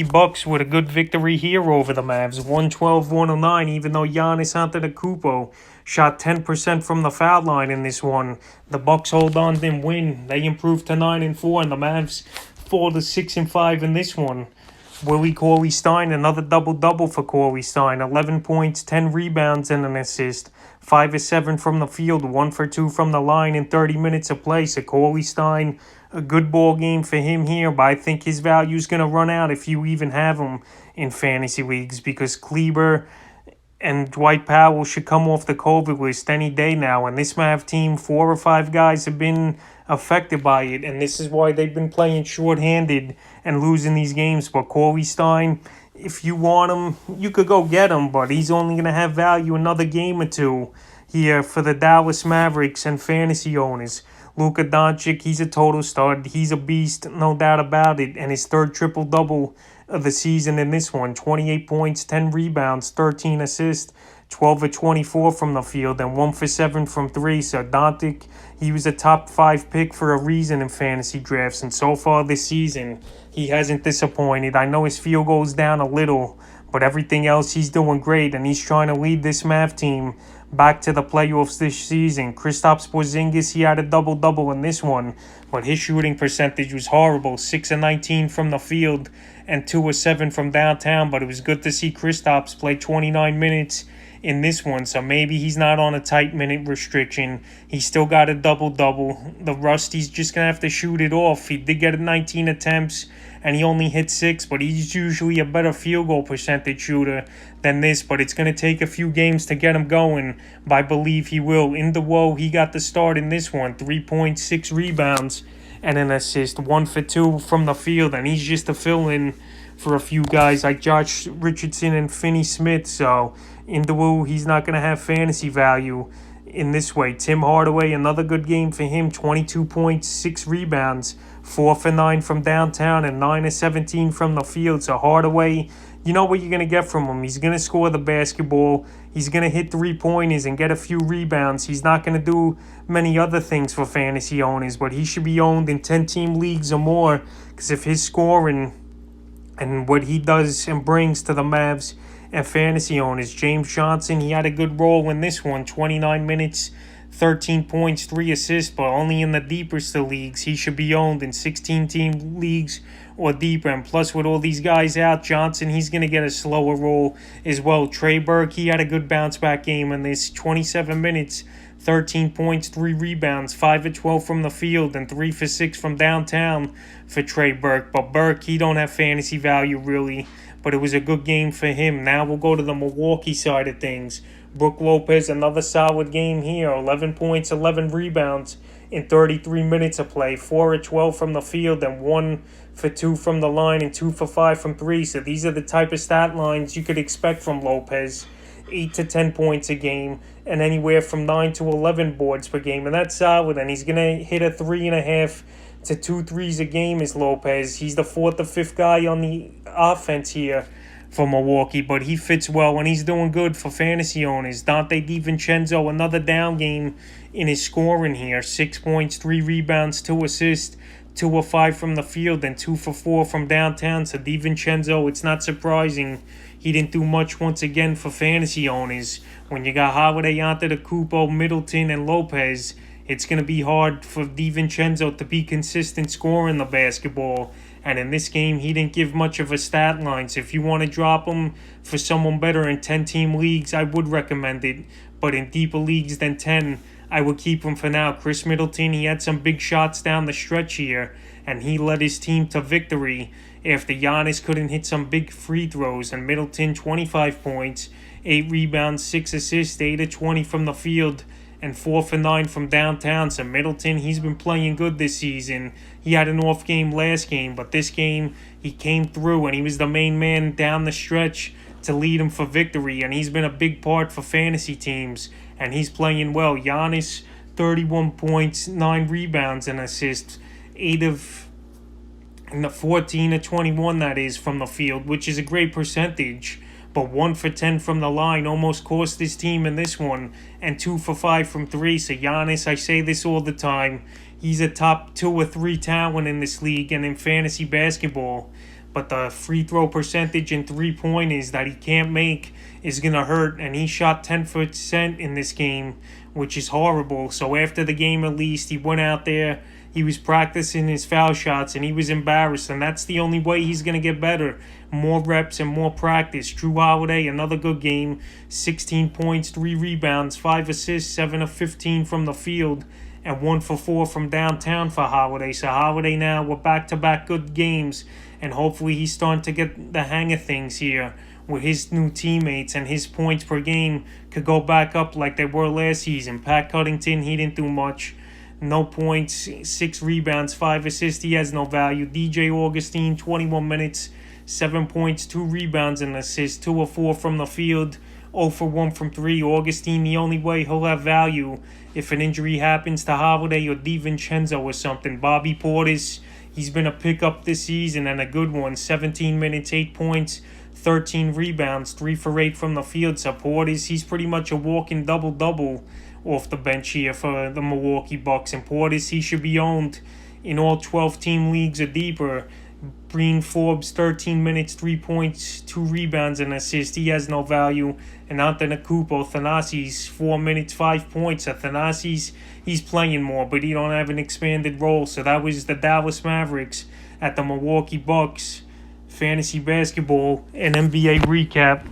Bucks with a good victory here over the Mavs, 112-109, even though Giannis Antetokounmpo shot 10% from the foul line in this one. The Bucks hold on and win. They improve to 9-4, and the Mavs fall to 6-5 in this one. Willie Cauley-Stein, another double-double for Cauley-Stein, 11 points, 10 rebounds, and an assist. 5 of 7 from the field, 1 for 2 from the line in 30 minutes of play. So Cauley-Stein, a good ball game for him here, but I think his value is going to run out if you even have him in fantasy leagues, because Kleber and Dwight Powell should come off the COVID list any day now. And this Mav team, 4 or 5 guys have been affected by it, and this is why they've been playing shorthanded and losing these games. But Cauley-Stein, if you want him, you could go get him, but he's only going to have value another game or two here for the Dallas Mavericks and fantasy owners. Luka Doncic, he's a total stud. He's a beast, no doubt about it. And his third triple-double of the season in this one. 28 points, 10 rebounds, 13 assists, 12 of 24 from the field, and 1 for 7 from 3. So Dante, he was a top 5 pick for a reason in fantasy drafts. And so far this season, he hasn't disappointed. I know his field goes down a little, but everything else he's doing great. And he's trying to lead this Mav team back to the playoffs this season. Kristaps Porzingis, he had a double-double in this one, but his shooting percentage was horrible. 6 of 19 from the field and 2 of 7 from downtown, but it was good to see Kristaps play 29 minutes in this one, so maybe he's not on a tight minute restriction. He still got a double-double. The rust, he's just going to have to shoot it off. He did get 19 attempts, and he only hit 6, but he's usually a better field goal percentage shooter than this, but it's going to take a few games to get him going, but I believe he will. In the woe, he got the start in this one, 3.6 rebounds and an assist, 1 for 2 from the field, and he's just a fill-in for a few guys like Josh Richardson and Finney Smith, so in the woo, he's not going to have fantasy value in this way. Tim Hardaway, another good game for him, 22 points, 6 rebounds, 4 for 9 from downtown, and 9 of 17 from the field. So Hardaway, you know what you're going to get from him. He's going to score the basketball. He's going to hit 3-pointers and get a few rebounds. He's not going to do many other things for fantasy owners, but he should be owned in 10-team leagues or more, because if his scoring and what he does and brings to the Mavs and fantasy owners. James Johnson, he had a good role in this one, 29 minutes, 13 points, 3 assists, but only in the deepest of leagues. He should be owned in 16-team leagues or deeper. And plus, with all these guys out, Johnson, he's going to get a slower role as well. Trey Berg, he had a good bounce-back game in this, 27 minutes, 13 points, 3 rebounds, 5 of 12 from the field, and 3 for 6 from downtown for Trey Berg. But Berg, he don't have fantasy value really, but it was a good game for him. Now we'll go to the Milwaukee side of things. Brook Lopez, another solid game here, 11 points, 11 rebounds in 33 minutes of play, 4 of 12 from the field, and 1 for 2 from the line, and 2 for 5 from 3. So these are the type of stat lines you could expect from Lopez. 8 to 10 points a game, and anywhere from 9 to 11 boards per game, and that's solid. And he's going to hit a 3.5 to 2 threes a game is Lopez. He's the 4th or 5th guy on the offense here for Milwaukee, but he fits well, and he's doing good for fantasy owners. Dante Divincenzo, another down game in his scoring here. 6 points, 3 rebounds, 2 assists, 2 of 5 from the field, and 2 for 4 from downtown. So Divincenzo, it's not surprising he didn't do much once again for fantasy owners. When you got Hardaway, Antetokounmpo, Middleton, and Lopez, it's going to be hard for Divincenzo to be consistent scoring the basketball. And in this game, he didn't give much of a stat line. So if you want to drop him for someone better in 10-team leagues, I would recommend it. But in deeper leagues than 10, I would keep him for now. Chris Middleton, he had some big shots down the stretch here, and he led his team to victory after Giannis couldn't hit some big free throws. And Middleton, 25 points, 8 rebounds, 6 assists, 8 of 20 from the field, and 4 for 9 from downtown. So Middleton, he's been playing good this season. He had an off game last game, but this game he came through, and he was the main man down the stretch to lead him for victory, and he's been a big part for fantasy teams, and he's playing well. Giannis, 31 points, 9 rebounds and assists, 14 of 21 that is from the field, which is a great percentage. But 1 for 10 from the line almost cost his team in this one, and 2 for 5 from 3. So Giannis, I say this all the time, he's a top 2 or 3 talent in this league and in fantasy basketball. but the free throw percentage and three-pointers that he can't make is going to hurt, and he shot 10% in this game, which is horrible. So after the game released, he went out there, he was practicing his foul shots, and he was embarrassed, and that's the only way he's going to get better. More reps and more practice. Drew Holiday, another good game, 16 points, 3 rebounds, 5 assists, 7 of 15 from the field, and 1 for 4 from downtown for Holiday. So Holiday now with back-to-back good games, and hopefully he's starting to get the hang of things here with his new teammates, and his points per game could go back up like they were last season. Pat Covington, he didn't do much. No points, 6 rebounds, 5 assists. He has no value. DJ Augustine, 21 minutes, 7 points, 2 rebounds and assists, 2 of 4 from the field, 0 for 1 from 3. Augustine, the only way he'll have value if an injury happens to Holiday or Divincenzo or something. Bobby Portis, he's been a pickup this season and a good one. 17 minutes, 8 points, 13 rebounds, 3 for 8 from the field. So Portis, he's pretty much a walking double-double off the bench here for the Milwaukee Bucks. And Portis, he should be owned in all 12-team leagues or deeper. Breen Forbes, 13 minutes, 3 points, 2 rebounds and assist. He has no value. And Antetokounmpo, Thanasi's 4 minutes, 5 points. Thanasi's, he's playing more, but he don't have an expanded role. So that was the Dallas Mavericks at the Milwaukee Bucks. Fantasy basketball and NBA recap.